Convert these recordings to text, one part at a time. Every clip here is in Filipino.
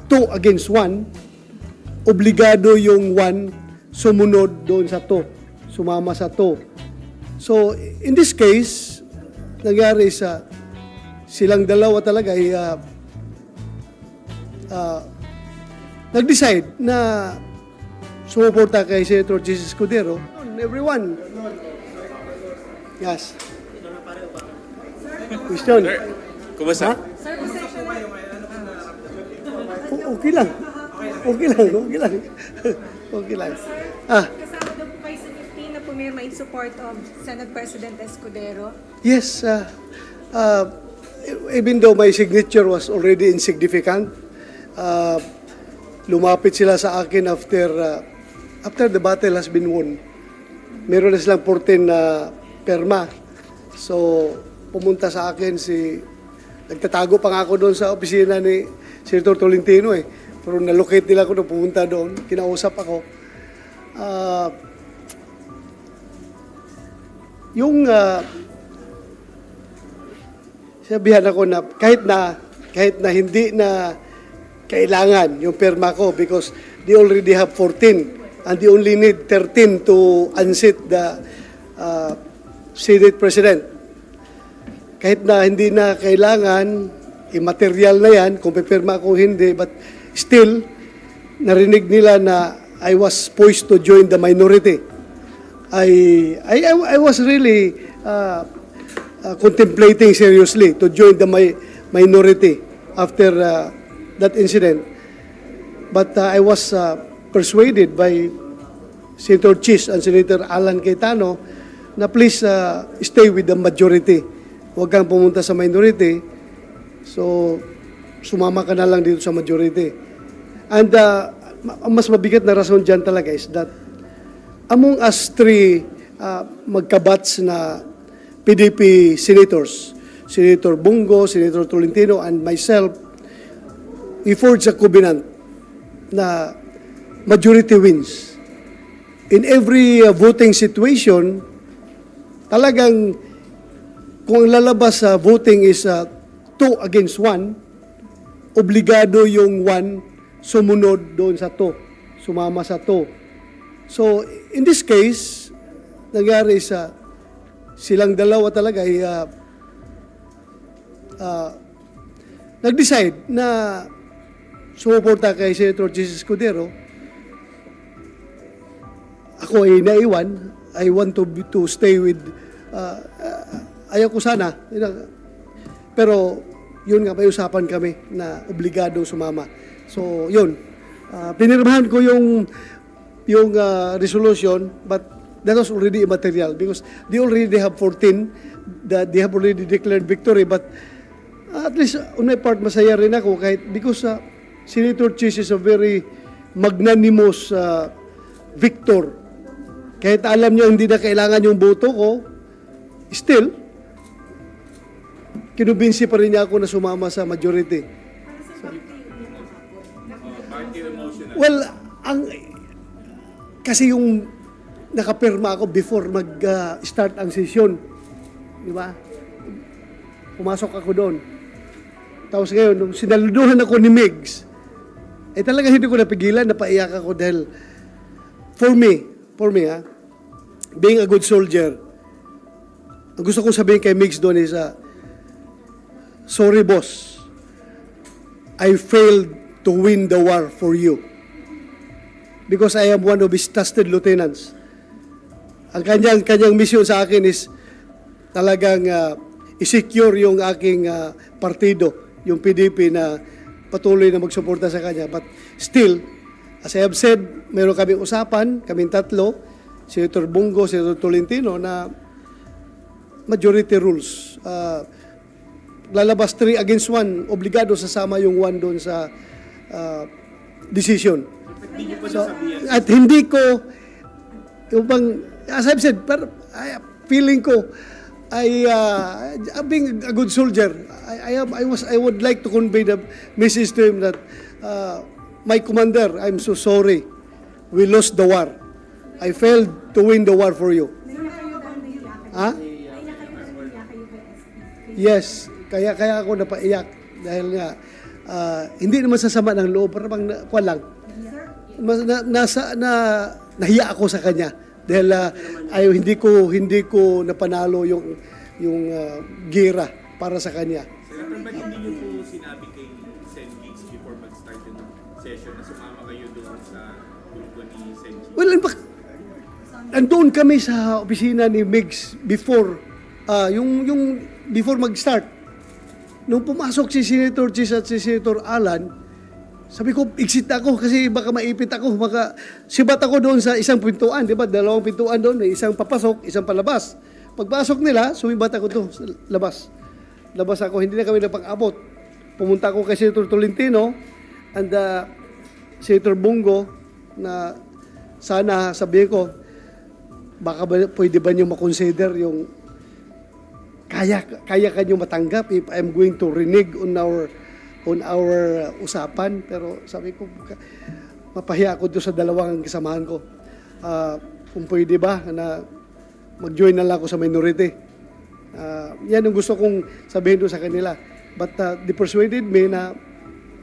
2 against 1, obligado yung 1 sumunod doon sa 2, sumama sa 2. So, in this case, nangyari sa silang dalawa talaga ay nag-decide na sumuporta kay Senator Jesus Escudero. Everyone. Yes. Question. Sir, kumusta? Okay lang. Okay lang. Okay lang. Okay lang. Kasama daw po kayo sa 15 na pumirma in support of Senate President Escudero. Yes. Even though my signature was already insignificant, lumapit sila sa akin after the battle has been won. Meron na silang 14 na perma. So, pumunta sa akin nagtatago pa nga ako doon sa opisina ni Senator Tolentino eh. Pero nalocate nila ako na pumunta doon. Kinausap ako. Sabihan ako na kahit na hindi na kailangan yung perma ko because they already have 14 and they only need 13 to unseat the Senate President. Kahit na hindi na kailangan, immaterial na yan, kung pipirma ako hindi, but still, narinig nila na I was poised to join the minority. I was really contemplating seriously to join the minority after that incident. But I was persuaded by Senator Chis and Senator Alan Cayetano na please stay with the majority. Huwag kang pumunta sa minority. So, sumama ka na lang dito sa majority. And ang mas mabigat na rason dyan talaga is that among us three magkabats na PDP senators, Senator Bungo, Senator Tolentino, and myself, we forged a covenant na majority wins. In every voting situation, talagang kung ang lalabas sa voting is 2 against 1, obligado yung 1 sumunod doon sa 2, sumama sa 2. So, in this case, nangyari sa silang dalawa talaga ay nag-decide na sumuporta kay Senator Jesus Escudero. Ako ay naiwan. I want to stay with ayaw ko sana. Pero yun nga, may usapan kami na obligado sumama. So, yun. Pinirmahan ko yung resolution, but that was already immaterial because they already have 14 that they have already declared victory. But at least on my part, masaya rin ako because Senator Chis is a very magnanimous victor. Kahit alam niya hindi na kailangan yung boto ko, still, kinubinsi pa rin niya ako na sumama sa majority. Well, kasi yung nakapirma ako before mag-start ang session. Di ba? Pumasok ako doon. Tapos ngayon, nung sinaluduhan ako ni Migs, talagang hindi ko napigilan, napaiyak ako dahil for me being a good soldier, ang gusto kong sabihin kay Migs doon is, sorry boss, I failed to win the war for you. Because I am one of his trusted lieutenants. Ang kanyang mission sa akin is talagang i-secure yung aking partido, yung PDP na patuloy na magsuporta sa kanya. But still, as I have said, meron kaming usapan, kaming tatlo, Senator Bungo, Senator Tolentino, na majority rules. Lalabas 3 against 1, obligado sasama yung 1 doon sa decision. So, at hindi ko, as I've said, feeling ko, being a good soldier, I would like to convey the message to him that, my commander, I'm so sorry. We lost the war. I failed to win the war for you. Ha? Yes, kaya ako napaiyak dahil nga hindi naman sasama ng loob, para bang kuwan lang. Nahiya ako sa kanya dahil hindi ko napanalo yung gira para sa kanya. Senator, ba't hindi niyo po sinabi kay Sen. Gigs before mag-start yung session na sumama kayo doon sa grupo ni Sen. Gigs? Well, in fact, andun kami sa opisina ni Migs before before mag-start. Nung pumasok si Senator Chis at si Senator Alan, sabi ko, exit ako kasi baka maipit ako, baka sibat ako doon sa isang pintuan, di ba? Dalawang pintuan doon, may isang papasok, isang palabas. Pagpasok nila, sumibat ako doon sa labas. Labas ako, hindi na kami napag-abot. Pumunta ako kay Senator Tolentino and Senator Bungo na sana sabihin ko, baka pwede ba niyo makonsider yung kaya kanyo matanggap if I'm going to renege on our usapan. Pero sabi ko, mapahiya ako doon sa dalawang kasamahan ko. Kung pwede ba na mag-join na lang ako sa minority. Yan ang gusto kong sabihin doon sa kanila. But they persuaded me na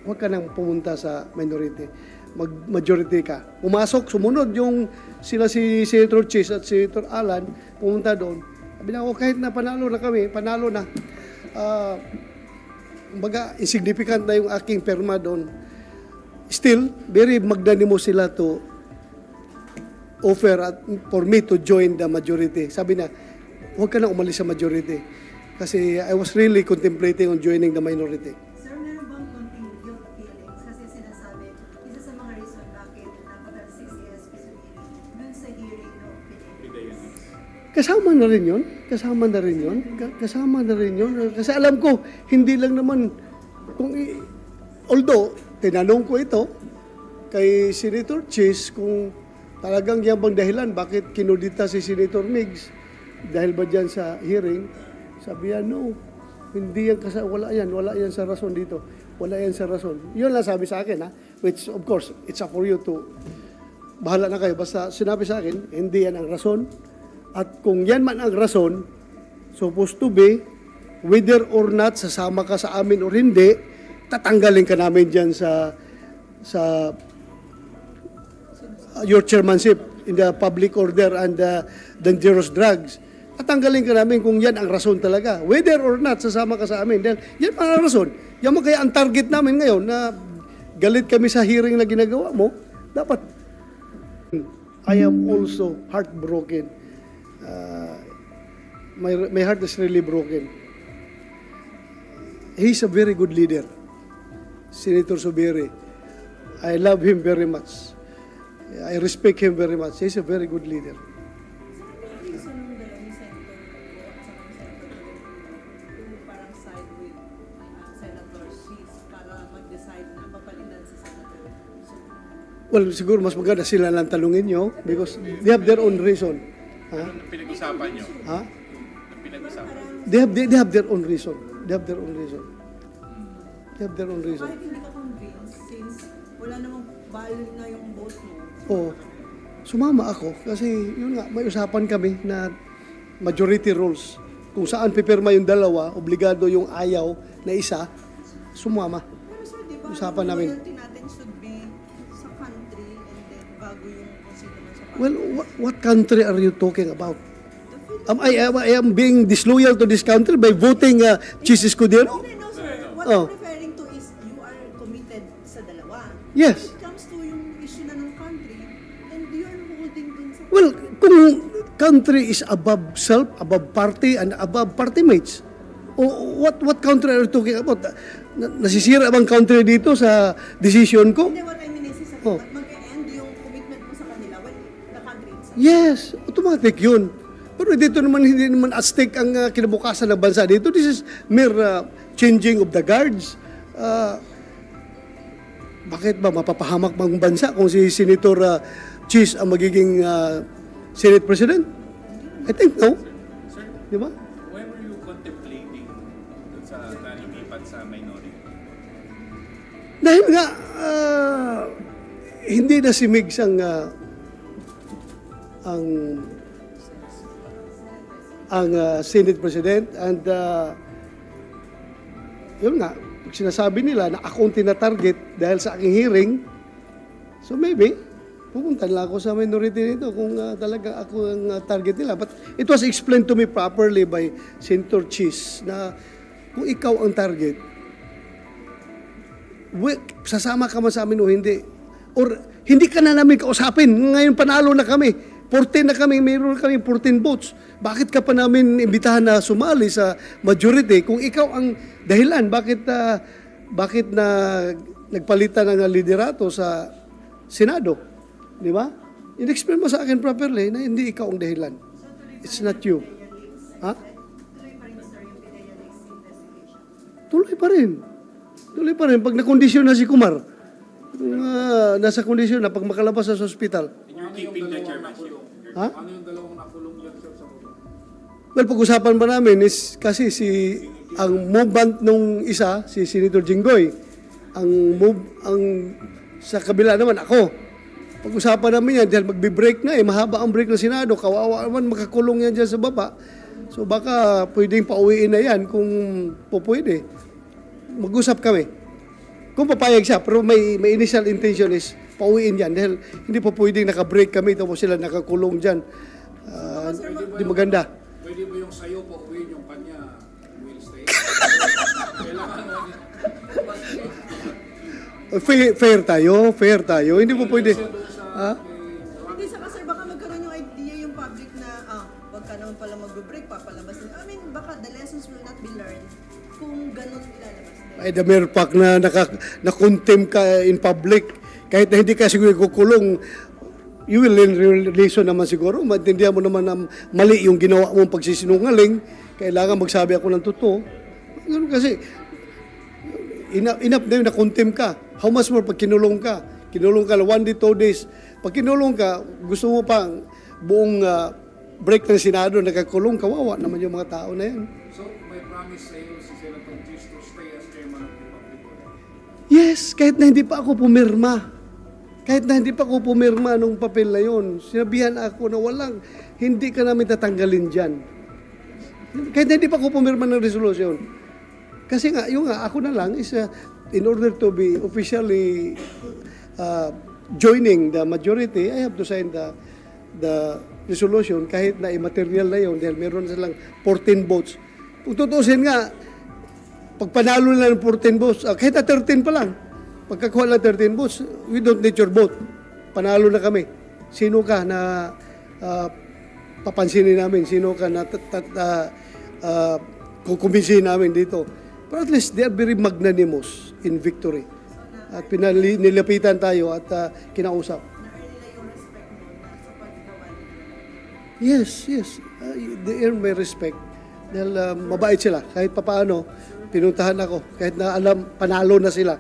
huwag ka nang pumunta sa minority. Mag-majority ka. Pumasok, sumunod yung sila si Senator Chis at Senator Alan, pumunta doon. Sabi na ako, kahit na panalo na kami, panalo na. Baga, insignificant na yung aking perma doon. Still, very magnanimous sila to offer for me to join the majority. Sabi na, huwag ka na umalis sa majority. Kasi I was really contemplating on joining the minority. Sir, meron bang konting guilt feelings? Kasi sinasabi, isa sa mga reason bakit napaka-6 years dun sa hearing no opinion. Kasama na rin yun. Kasama na rin yun. Kasama na rin yun. Kasi alam ko, hindi lang naman, although, tinanong ko ito kay Senator Chis kung talagang yan bang dahilan bakit kinudita si Senator Migs dahil ba dyan sa hearing, sabi niya, no, hindi yan wala yan sa rason dito. Wala yan sa rason. Yun lang sabi sa akin, ha? Which, of course, it's up for you to, bahala na kayo. Basta sinabi sa akin, hindi yan ang rason. At kung yan man ang rason, supposed to be, whether or not sasama ka sa amin or hindi, tatanggalin ka namin dyan sa your chairmanship in the public order and dangerous drugs. Tatanggalin ka namin kung yan ang rason talaga. Whether or not sasama ka sa amin. Dahil yan pa ang rason. Yan mo kaya ang target namin ngayon na galit kami sa hearing na ginagawa mo, dapat. I am also heartbroken. My heart is really broken. He's a very good leader, Senator Zubiri. I love him very much. I respect him very much. He's a very good leader. So, ano yung reason ng dalawang senator ko at saka senator to parang side with Senator Chis para mag-decide na papalitan si Senator? Well, siguro mas maganda sila lang tanungin nyo because they have their own reason. Anong pinag-usapan niyo? Ha? Anong pinag-usapan? They have their own reason. They have their own reason. They have their own reason. Kahit hindi ka convinced since wala namang value na yung vote mo. Oo. Sumama ako kasi yun nga, may usapan kami na majority rules. Kung saan pipirma yung dalawa, obligado yung ayaw na isa, sumama. Pero sir, di ba, Usapan yung namin. loyalty natin should be sa country and then bago yung kung sino man sa party. Well, what country are you talking about? I am being disloyal to this country by voting Chis Escudero? Hindi, no sir. What Oh. I'm referring to is you are committed sa dalawa. Yes. When it comes to yung issue na ng country, and you are holding dun sa... Well, kung country is above self, above party, and above party mates, what country are you talking about? Nasisira bang country dito sa decision ko? Hindi, what I mean is, Oh. mag-e-end yung commitment mo sa kanila when the country itself. Yes, automatic yun. Pero dito naman, hindi naman at stake ang kinabukasan ng bansa dito. This is mere changing of the guards. Bakit ba mapapahamak bang bansa kung si Senator Chis ang magiging Senate President? I think no. Sir, Di ba? why were you contemplating dun sa na lumipat sa minority? Dahil nga, hindi na si Migs ang Senate President and yun nga, Pag sinasabi nila na ako ang tina-target dahil sa aking hearing, so maybe, pupunta lang ako sa minority nito kung talaga ako ang target nila. But it was explained to me properly by Senator Chis na kung ikaw ang target, sasama ka man sa amin o hindi. Or hindi ka na namin kausapin. Ngayon panalo na kami. 14 na kami, mayroon kami 14 votes. Bakit ka pa namin imbitahan na sumali sa majority kung ikaw ang dahilan? Bakit na nagpalitan ng liderato sa Senado? Di ba? In-explain mo sa akin properly na hindi ikaw ang dahilan. It's not you. Ha? Tuloy pa rin, sir, yung Pidea Lakes investigation. Tuloy pa rin. Tuloy pa rin. Pag nakondisyon na si Kumar, nasa kondisyon na pag makalabas sa ospital. And you're keeping the chairmanship. Ha? Ano yung dalawang nakulong yan, sir, sa kulong? Well, pag-usapan pa namin is kasi ang movement nung isa, si Senator Jinggoy, ang sa kabila naman ako. Pag-usapan namin yan, dahil magbe-break na mahaba ang break ng Senado, kawawa naman makakulong yan dyan sa baba. So baka pwedeng pauwiin na yan kung pwede. Mag-usap kami. Kung papayag siya, pero may initial intention is pauwiin yan dahil hindi pa pwedeng naka-break kami tapos sila nakakulong dyan. Di maganda. Pwede ba yung sayo pa uwiin yung kanya will stay? Kailangan Fair tayo. Hindi po pwede. Ha? Hindi sa sir, baka magkaroon yung idea yung public na, wag ka naman pala mag-break, papalabas nila. I mean, baka the lessons will not be learned kung ganun ilalabas nila. Ay, the mere fact na na-contempt ka in public, kahit na hindi ka siguro kukulong, you will learn lesson naman siguro. Maintindihan mo naman na mali yung ginawa mong pagsisinungaling, kailangan magsabi ako ng totoo. Ganun kasi, enough na yun, na-contempt ka. How much more pag kinulong ka? Kinulong ka 1 day, 2 days. Pag kinulong ka, gusto mo pa buong break ng Senado, nagkakulong, kawawa naman yung mga tao na yan. So, may promise sa'yo si Senator Chis to stay as chairman of the Republic. Yes, kahit na hindi pa ako pumirma. Kahit na hindi pa ako pumirma nung papel na yun, sinabihan ako na hindi ka namin tatanggalin dyan. Kahit na hindi pa ako pumirma ng resolution. Kasi ako na lang is in order to be officially joining the majority, I have to sign the resolution kahit na immaterial na yun dahil meron silang 14 votes. Kung tutusin nga, pag panalo nila ng 14 votes, kahit na 13 pa lang, pagkakuha ng 13 votes, we don't need your vote. Panalo na kami. Sino ka na papansinin namin? Sino ka na kukumbinsihin namin dito? But at least they are very magnanimous in victory. At nilapitan tayo at kinausap. Na-earn nila yung respect mo sa paggawa nila. Yes. They earn my respect. Dahil mabait sila. Kahit papaano, pinuntahan ako. Kahit na alam, panalo na sila.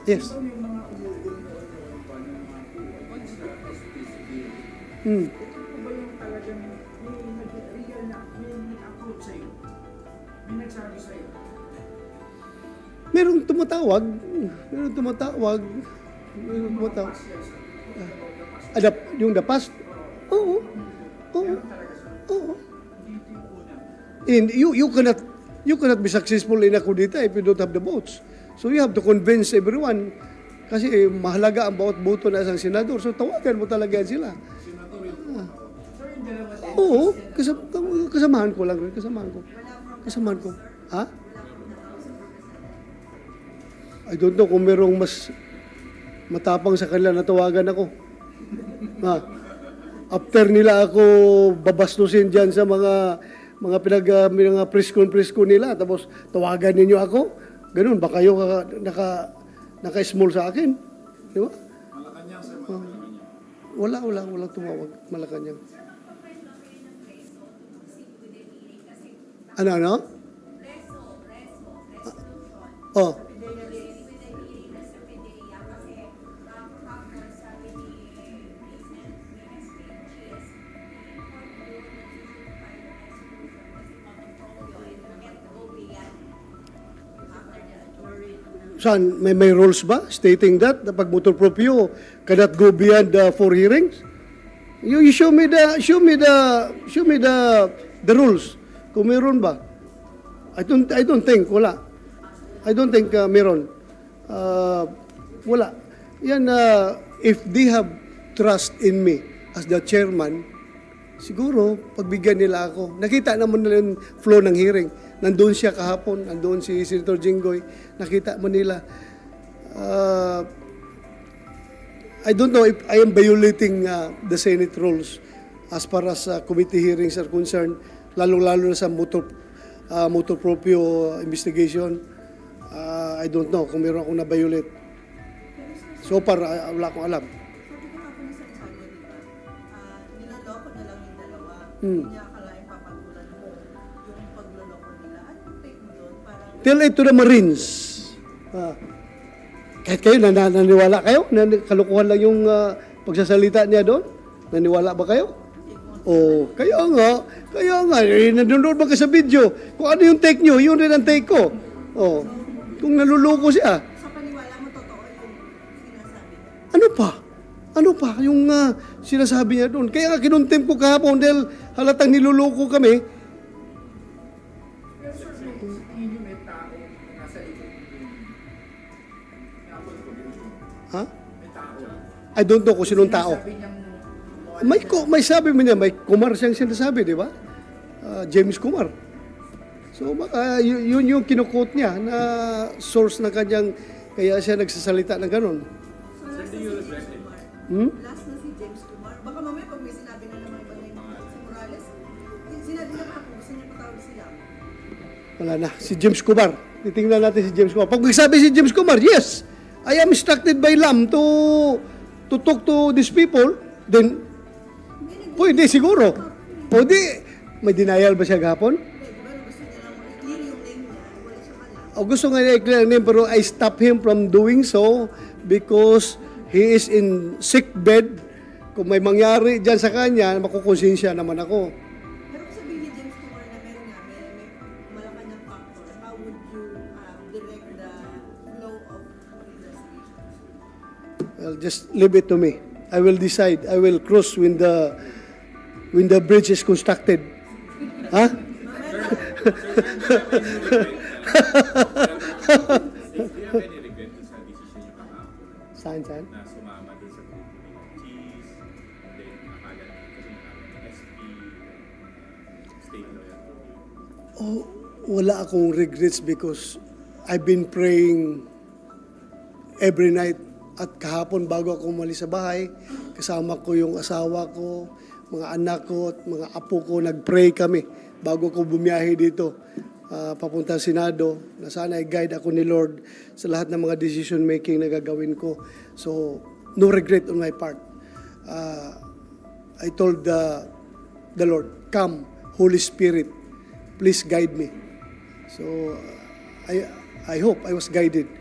Yes. Ito yung mga umugol na yung mga SPCB. Hmm. Ito po ba yung talagang may real na, may nag-approach sa'yo? May nagsabi sa'yo? Merong tumatawag. Yung the past? Oo. And you cannot be successful in a coup d'etat if you don't have the votes. So you have to convince everyone. Kasi mahalaga ang bawat boto na isang senador. So tawagan mo talaga yan sila. Senator yung Sir, yung dalawa Oo. Kasamahan ko lang rin. Kasamahan ko. Ha? I don't know kung merong mas matapang sa kanila na tawagan ako. After nila ako babastusin dyan sa mga press con nila, tapos tawagan ninyo ako, ganun, baka kayo naka-small sa akin. Di ba? Malacanang, sir, Malacanang. Walang tumawag, Malacanang. Ano? Oh. Saan? May rules ba stating that na pag motor proprio cannot go beyond 4 hearings? You show me the rules. Kung meron ba? I don't think wala. I don't think meron. Wala. Yan, if they have trust in me as the chairman, siguro, pagbigyan nila ako. Nakita naman nila yung flow ng hearing. Nandun siya kahapon, nandun si Senator Jinggoy. Nakita mo nila. I don't know if I am violating the Senate rules as far as committee hearings are concerned, lalo-lalo na sa motor proprio investigation. I don't know kung meron akong na-violate. So far, wala akong alam. Sabi ko nga po ni Sen. Salvo, di ba? Niloloko na lang yung dalawa. Hindi niya akalain papatulan mo yung pagloloko nila. Anong take mo doon? Parang Tell it to the Marines. Kahit kayo, naniwala kayo? Kalukuhan lang yung pagsasalita niya doon? Naniwala ba kayo? Oh, kaya nga. Nanonood ba ka sa video? Kung ano yung take nyo, yun rin ang take ko. Oh, kung naluloko siya. sa paniwala mo totoo yung sinasabi niya. Ano pa? Yung sinasabi niya doon. Kaya nga kinontempt ko kahapon dahil halatang niluloko kami. Pero sir, inyo may tao na nasa likod yung napon ko dito. Ha? May tao. I don't know kung sinong tao. Sabi niyang May sabi mo niya, may Kumar siyang sinasabi, di ba? James Kumar. So baka yun yung kinukot niya na source na kanyang, kaya siya nagsasalita ng ganun. So last na si James Kumar. Last na si James Kumar. Baka mamaya pag may sinabi na naman ibang si Morales, sinabi na ako, gusto niya patawag sila. Wala na. Si James Kumar. Titingnan natin si James Kumar. Pag magsabi si James Kumar, yes, I am instructed by LAM to talk to these people, then pwede siguro. Pwede. May denial ba siya gahapon? Hindi, di ba? Gusto niya lang i-clear yung name niya. Wala siyang alam. O gusto nga niya i-clear ang name, pero I stop him from doing so because he is in sick bed. Kung may mangyari dyan sa kanya, makukonsensya naman ako. Pero kung sabihin ni James Kumar na meron nga, may Malacanang factor, how would you direct the flow of investigation? Well, just leave it to me. I will decide. I will cross when the bridge is constructed. Ha? Do you have any regret sa decision niyo kahapon Saan? na sumama din sa group ni Cheese, and then akala kasi SP state lawyer to be? Oh, wala akong regrets because I've been praying every night at kahapon bago ako umalis sa bahay, kasama ko yung asawa ko, mga anak ko at mga apo ko, nag-pray kami bago ko bumiyahe dito papunta sa Senado na sana i-guide ako ni Lord sa lahat ng mga decision making na gagawin ko. So, no regret on my part. I told the Lord, come, Holy Spirit, please guide me. So, I hope I was guided.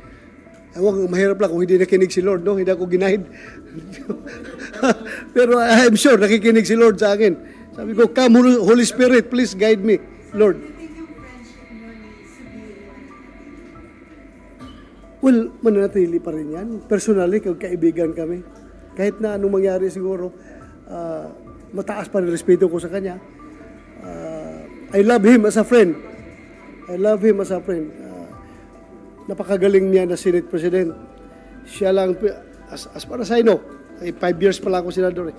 Ewan, mahirap lang kung hindi nakinig si Lord, no? Hindi ako ginaid. Pero I'm sure nakikinig si Lord sa akin. Sabi ko, come, Holy Spirit, please guide me, Lord. Do you think yung friendship niyo ni Subiri Well, mananatili pa rin yan. Personally, kaibigan kami. Kahit na anong mangyari siguro, mataas pa rin respeto ko sa kanya. I love him as a friend. Napakagaling niya na Senate President. Siya lang, as far as I know, 5 years pa lang ako senador.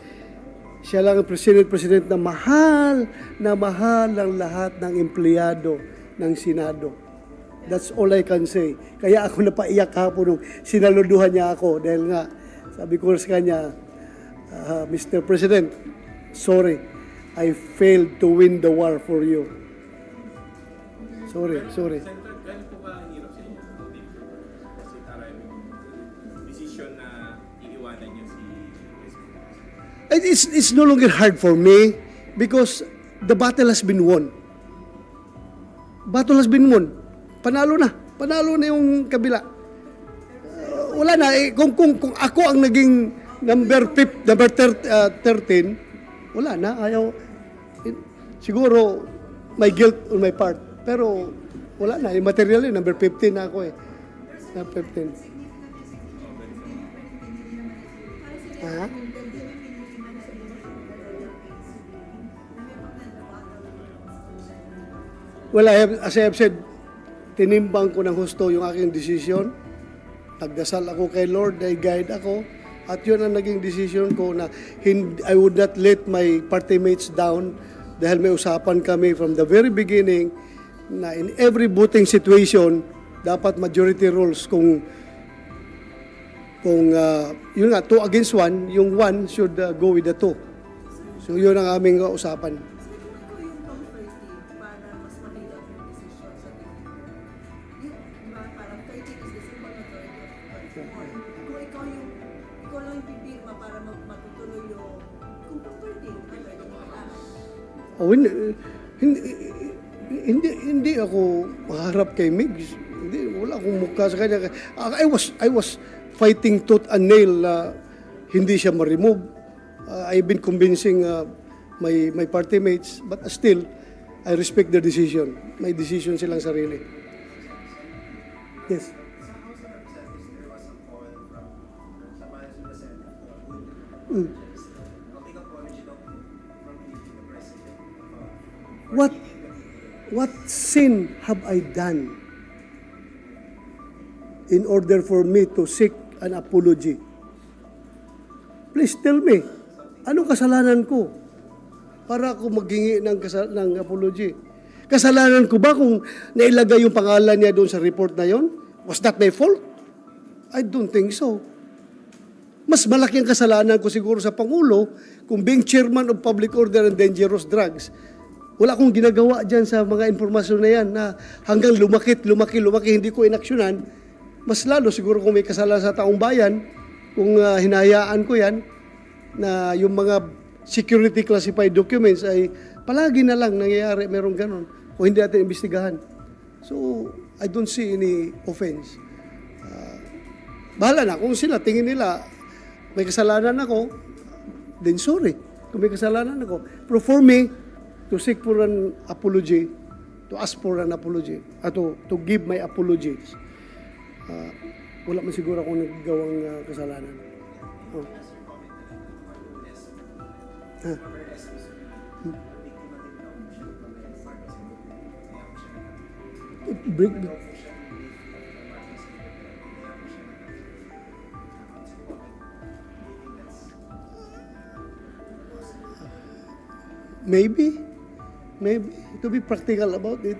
Siya lang ang Senate President na mahal ang lahat ng empleyado ng Senado. That's all I can say. Kaya ako napaiyak hapon nung sinaluduhan niya ako dahil nga, sabi ko sa kanya, Mr. President, sorry, I failed to win the war for you. Sorry. Senator, gano'n po ba ang hirap sa inyo? Kasi taray mo decision na iiwanan niya si SP. It's no longer hard for me because the battle has been won. Panalo na yung kabila. Wala na kung ako ang naging number 13, wala na, ayaw. Siguro may guilt on my part, pero wala na, yung material yun, number 15 na ako number 15. Ha? Well, as I have said, tinimbang ko ng husto yung aking desisyon. Nagdasal ako kay Lord, guide ako. At yun ang naging decision ko na I would not let my party mates down dahil may usapan kami from the very beginning na in every voting situation, dapat majority rules kung yun nga, 2 against 1, yung 1 should go with the 2. So yun ang aming usapan. So, kung ikaw yung comforting para mas mahirap yung decision sa tingin mo, parang 30 is the simple majority of 24. Kung ikaw lang yung pipirma para matutuloy yung, kung 13, ano yung kailangan? Oh, hindi ako maharap kay Migs. Hindi, wala akong mukha sa kanya. I was fighting tooth and nail na hindi siya ma-remove. I've been convincing my party mates, but still, I respect their decision. May decision silang sarili. Yes. Sa House of Representatives, there was a call from some managers of the Senate who would make a apology daw from meeting the President. What sin have I done in order for me to seek an apology? Please tell me, anong kasalanan ko para ako maghingi ng apology? Kasalanan ko ba kung nailagay yung pangalan niya doon sa report na yon? Was that my fault? I don't think so. Mas malaki ang kasalanan ko siguro sa Pangulo kung being chairman of Public Order and Dangerous Drugs. Wala akong ginagawa dyan sa mga informasyon na yan na hanggang lumaki, hindi ko inaksyonan. Mas lalo siguro kung may kasalanan sa taong bayan, kung hinahayaan ko yan, na yung mga security classified documents ay palagi na lang nangyayari, merong ganon, kung hindi natin imbestigahan. So, I don't see any offense. Bahala na, kung sila, tingin nila, may kasalanan ako, then sorry, kung may kasalanan ako. Pero for me, to seek for an apology, to ask for an apology, to give my apologies, wala man siguro akong nagagawang kasalanan. Oh. Break. Maybe, to be practical about it.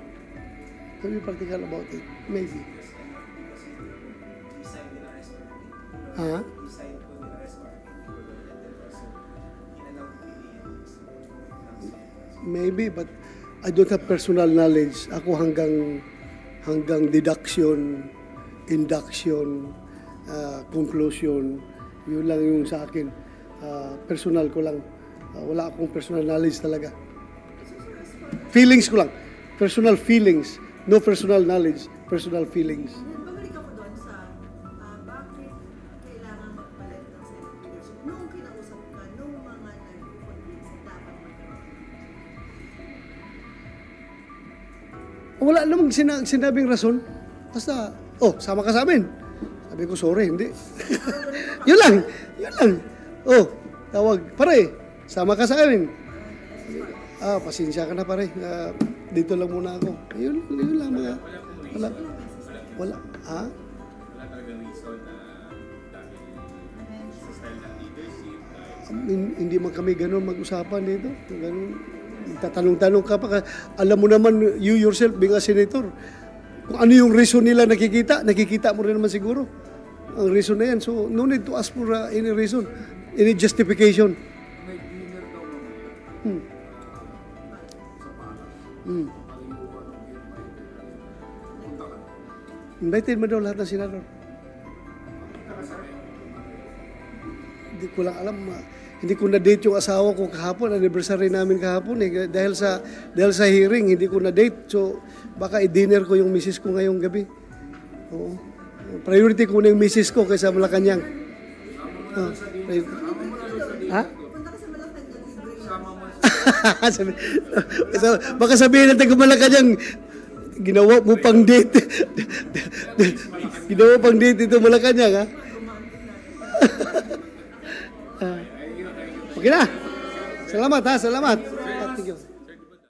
Maybe. Ah? Maybe, but I don't have personal knowledge. Ako hanggang deduction, induction, conclusion, yun lang yung sa akin. Personal ko lang. Wala akong personal knowledge talaga. Feelings ko lang. Personal feelings. No personal knowledge. Personal feelings. Babalik ako doon sa bakit kailangan magpalit ng Senate leadership. Noong kinausap ka, noong mga nag-convince na dapat magkaroon. Wala namang sinabing rason. Basta, sama ka sa amin. Sabi ko, sorry, hindi. Yun lang. Tawag, pare, sama ka sa amin. Pasensya ka na pare. Dito lang muna ako. Yun lang mga. Wala. Wala talagang reason na dahil sa style ng leadership, Hindi man kami ganun mag-usapan dito. Ganun. Tatanong-tanong ka pa. Alam mo naman, you yourself being a senator, kung ano yung reason nila nakikita mo rin naman siguro. Ang reason na yan. So, no need to ask for any reason, any justification. May dinner daw naman. Sa palas. Paliwan ng punta ka. Invited mo daw lahat ng senador. Hindi ko lang alam. Hindi ko na-date yung asawa ko kahapon. Anniversary namin kahapon. Dahil sa hearing, hindi ko na-date. So, baka i-dinner ko yung misis ko ngayong gabi. Oo. Priority ko na yung misis ko kaysa Malacanang. Ha? Punta ka sa Malacanang, libre Baka sabihin natin kung Malacanang, ginawa mo pang date. Ginawa pang date ito Malacanang, ha? Okay na. Salamat, ha? Salamat.